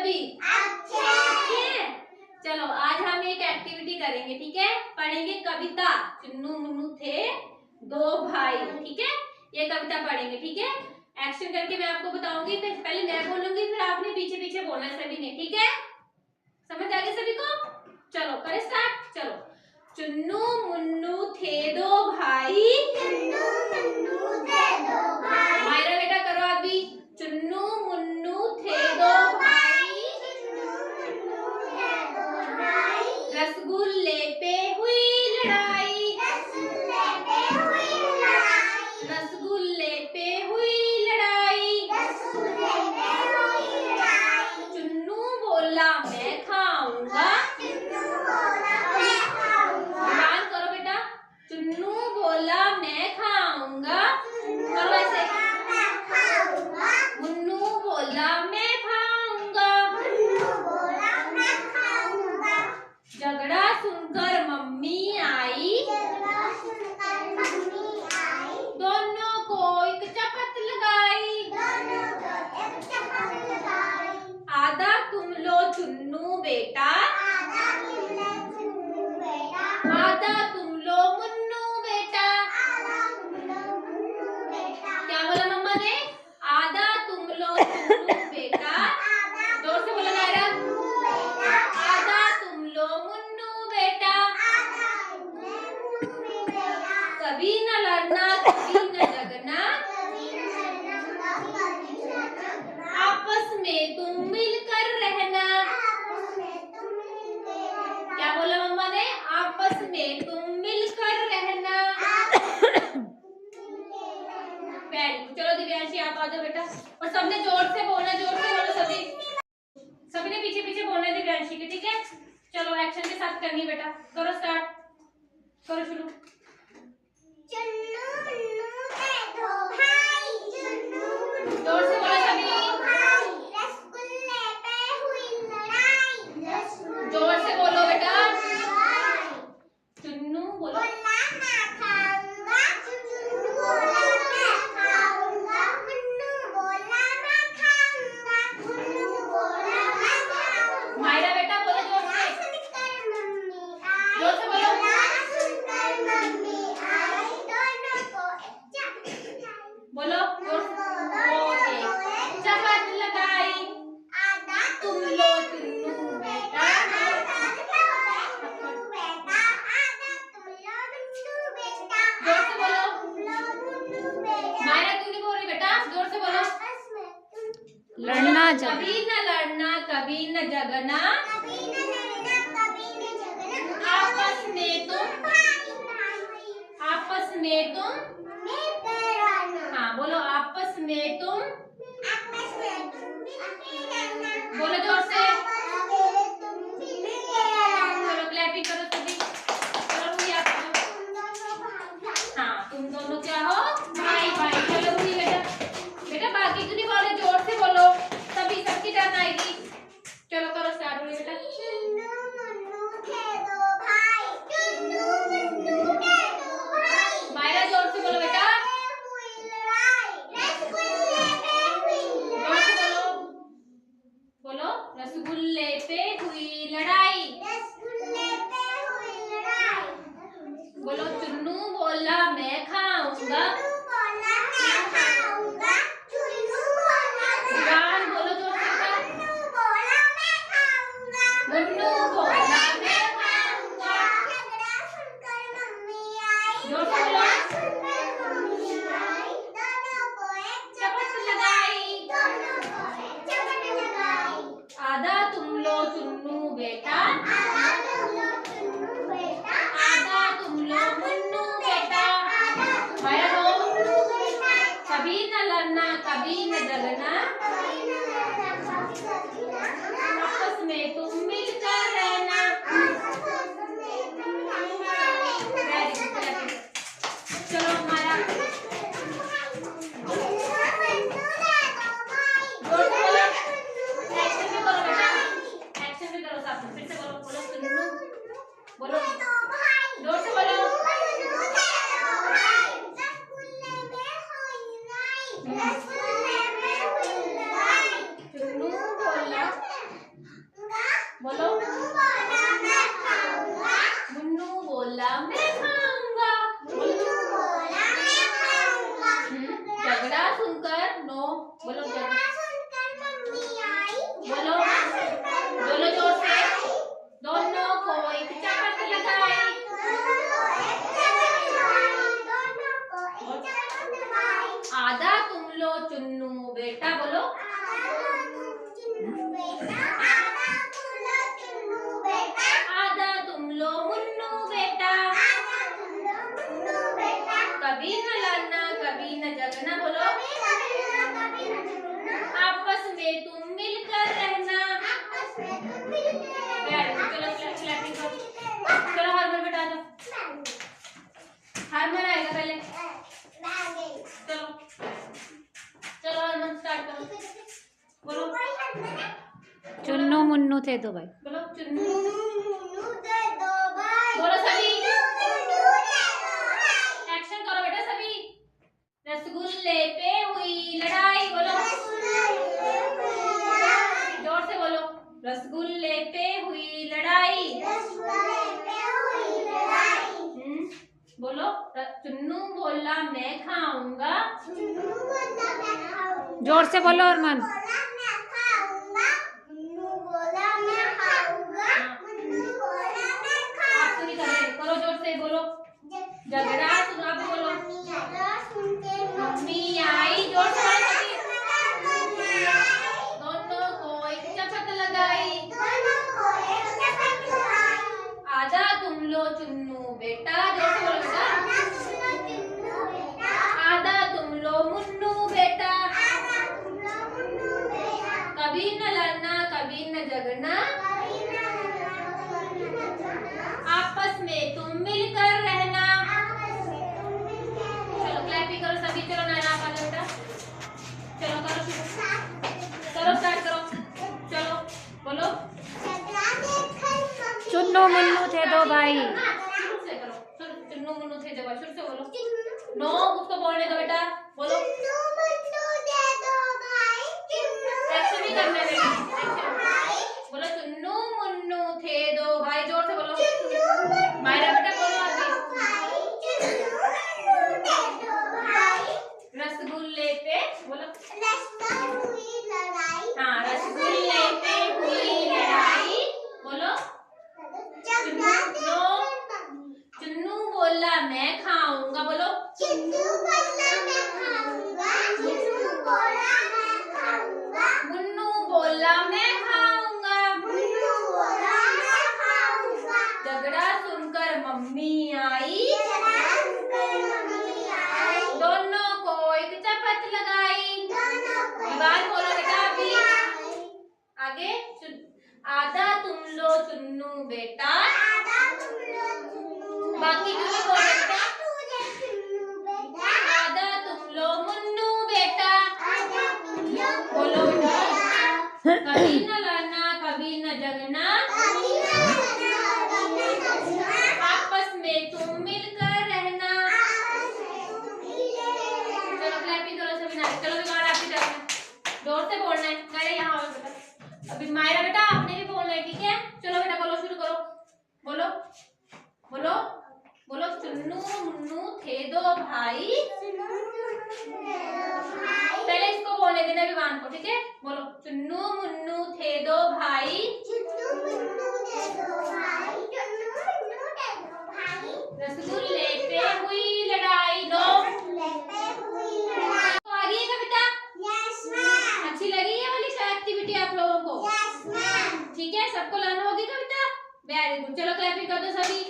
सभी? अच्छे हैं। चलो आज हम एक एक्टिविटी करेंगे, ठीक है? पढ़ेंगे कविता। चुन्नू मुन्नू थे दो भाई, ठीक है? ये कविता पढ़ेंगे, ठीक है? एक्शन करके मैं आपको बताऊंगी, पहले मैं बोलूंगी, फिर आपने पीछे पीछे बोलना है सभी ने, ठीक है? समझ आ गई सभी को? चलो करें स्टार्ट। चलो, चुन्नू मुन्नू थे दो भाई। चुन्नू मुन्नू थे दो भाई। मायरा बेटा करो अभी। चुन्नू मुन्नू थे दो भाई। चुन्नू मुन्नू थे दो भाई। रसगुल्ले पे हुई लड़ाई। रसगुल्ले पे हुई लड़ाई। रसगुल्ले पे हुई लड़ाई। रसगुल्ले पे हुई लड़ाई। चुन्नू बोला मैं खाऊंगा। चुन्नू बोला मैं खाऊंगा। ध्यान करो बेटा। चुन्नू बोला मैं खाऊंगा। करो ऐसे। मुन्नू बोला मैं खाऊंगा। मुन्नू बोला मैं खाऊंगा। झगड़ा सुनकर मम्मी आई। झगड़ा सुनकर मम्मी आई। दोनों को एक चपत लगाई। दोनों को एक चपत लगाई। आधा तुम लो चुन्नू बेटा। आधा तुम लो चुन्नू बेटा। आधा तुम लो मुन्नू बेटा। आधा तुम लो मुन्नू बेटा। क्या बोला मम्मा ने? आधा तुम लो चुन्नू बेटा। जोर से बोलो नायरा। आधा तुम लो मुन्नू बेटा। कभी न लड़ना कभी न झगड़ना। आपस में तुम मिलकर रहना। क्या बोला मम्मा ने? आपस में तुम मिलकर रहना। Very good. चलो दिव्यांशी आप आ जाओ बेटा, और सबने जोर से बोलना, जोर से बोलो सभी। सभी ने पीछे पीछे बोलना दिव्यांशी के, ठीक है? चलो एक्शन के साथ करनी बेटा। करो स्टार्ट, करो शुरू। चुन्नू मुन्नू थे दो भाई। चुन्नू मुन्नू जोर से बोलो सभी। रसगुल्ले पे हुई लड़ाई। जोर से बोलो बेटा। चुन्नू बोलो मैं खाऊंगा। चुन्नू बोला मैं खाऊंगा। मुन्नू बोला मैं खाऊंगा। मुन्नू बोला मैं खाऊंगा। मायरा बेटा बोलो जोर से। सुनकर मम्मी आई। जोर से बोलो। सुनकर मम्मी आई। दोनों को एक चपत लगाई। बोलो चपत लगाई। आधा तुम लो चुन्नू बेटा। आधा तुम लो बेटा। आधा तुम लो मुन्नू बेटा। जोर से बोलो। मुन्नू बेटा। मायरा क्यों नहीं बोल रही बेटा? जोर से बोलो। लड़ना कभी न लड़ना कभी न झगड़ना। कभी न लड़ना कभी न झगड़ना। आपस में तुम आपस में तुम हाँ बोलो। आपस में तुम बोलो जोर से। चलो क्लैपिंग करो सभी। चलो रूही आप हाँ तुम दोनों क्या हो? भाई भाई। चलो रूही बेटा, बेटा बाकी क्यों नहीं बोले? जोर से बोलो सभी, सबकी टर्न आएगी। चलो करो स्टार्ट रूही बेटा। चुन्नू मुन्नू थे दो भाई। चुन्नू मुन्नू थे दो भाई। मायरा जोर से बोलो बेटा। हुई लड़ाई। रसगुल्ले पे हुई लड़ाई। बोलो रसगुल्ले पे हुई लड़ाई। रसगुल्ले पे हुई लड़ाई। बोलो चुन्नू बोला मैं खाऊंगा। चुन्नू बोला मैं खाऊंगा। चुन्नू बोला मैं बोलो जोर से। मुन्नू बोला मैं खाऊंगा। मुन्नू बोला मैं खाऊंगा। झगड़ा सुनकर मम्मी आई। जोर से बोलो। सुनकर मम्मी आई। दोनों को एक चपत लगाई। दोनों को एक चपत लगाई। आधा तुम लो चुन्नू बेटा। आधा तुम लो चुन्नू बेटा। आधा तुम लो मुन्नू बेटा। मायरा लो। कभी न लड़ना कभी न झगड़ना। आपस में तुम मिलकर रहना। चलो हमारा एक्शन भी करो बेटा। एक्शन भी करो साथ में। फिर से बोलो। बोलो चुन्नू बोलो जोर से बोलो। चुन्नू बोला झगड़ा सुनकर नो बोलो बोलो बोलो जोर से दोनों को एक चपत लगाई आधा तुम लो चुन्नू बेटा बोलो आधा तुम लो मुन्नू बेटा कभी न लड़ना कभी न झगड़ना बोलो आपस में तुम मिलकर रहना चलो क्लैपिंग करो चलो हारमोन बेटा आ जाओ हारमोन आएगा पहले चलो चलो हारमोन स्टार्ट करो बोलो चुन्नू मुन्नू थे दो भाई बोलो चुन्नू बोलो सभी एक्शन करो बेटा सभी रसगुल्ले पे हुई लड़ाई बोलो जोर से बोलो रसगुल्ले पे हुई लड़ाई बोलो चुन्नू बोला मैं खाऊंगा जोर से बोलो अरमान आप सुनी कर रहे करो जोर से बोलो झगड़ा सुनो आप बोलो मम्मी आई जोर से दोनों को एक चपत लगाई आजा तुम लो चुन्नू बेटा जोर से बोलो बेटा आधा तुम लो मुन्नू बेटा कभी न लड़ना कभी न झगड़ना आपस में तुम मिलकर रहना चलो क्लैपिंग करो सभी चलो नैना आप आ जाओ बेटा चलो करो शुरू करो स्टार्ट करो चलो बोलो चुन्नू मुन्नू थे दो भाई शुरू से करो चुन्नू मुन्नू थे दो भाई शुरू से बोलो नो उसको बोलने दो बेटा बोलो एक्शन भी करना है बेटा एक्शन बोलो चुन्नू मुन्नू थे दो भाई जोर से बोलो मायरा बेटा बोलो आगे रसगुल्ले पे बोलो हाँ रसगुल्ले पे हुई लड़ाई बोलो चुन्नू बोला मैं खाऊंगा बोलो मुन्नू बोला मैं खाऊंगा झगड़ा सुनकर मम्मी आई दोनों को एक चपत लगाई बात बोलो बेटा अभी आगे आधा तुम लो चुन्नू बेटा बाकी क्यों नहीं बोल बेटा आधा तुम लो मुन्नू बेटा बोलो बेटा कभी न लड़ना कभी न झगड़ना आपस में तुम मिलकर रहना चलो क्लैपिंग करो सभी ना चलो बिगाड़ आप ही जाओ जोर से बोलना है मेरे यहाँ आओ बेटा अभी मायरा बेटा आपने भी बोलना है ठीक है चलो बेटा बोलो शुरू करो बोलो बोलो बोलो चुन्नू मुन्नू थे दो भाई पहले इसको बोलने देना विवान को ठीक है बोलो चुन्नू मुन्नू थे दो भाई रसगुल्ले पे हुई लड़ाई नो तो आ गई है कविता अच्छी लगी है वाली एक्टिविटी आप लोगों को ठीक है सबको लाना होगी कविता वेरी गुड चलो क्लैपिंग कर दो सभी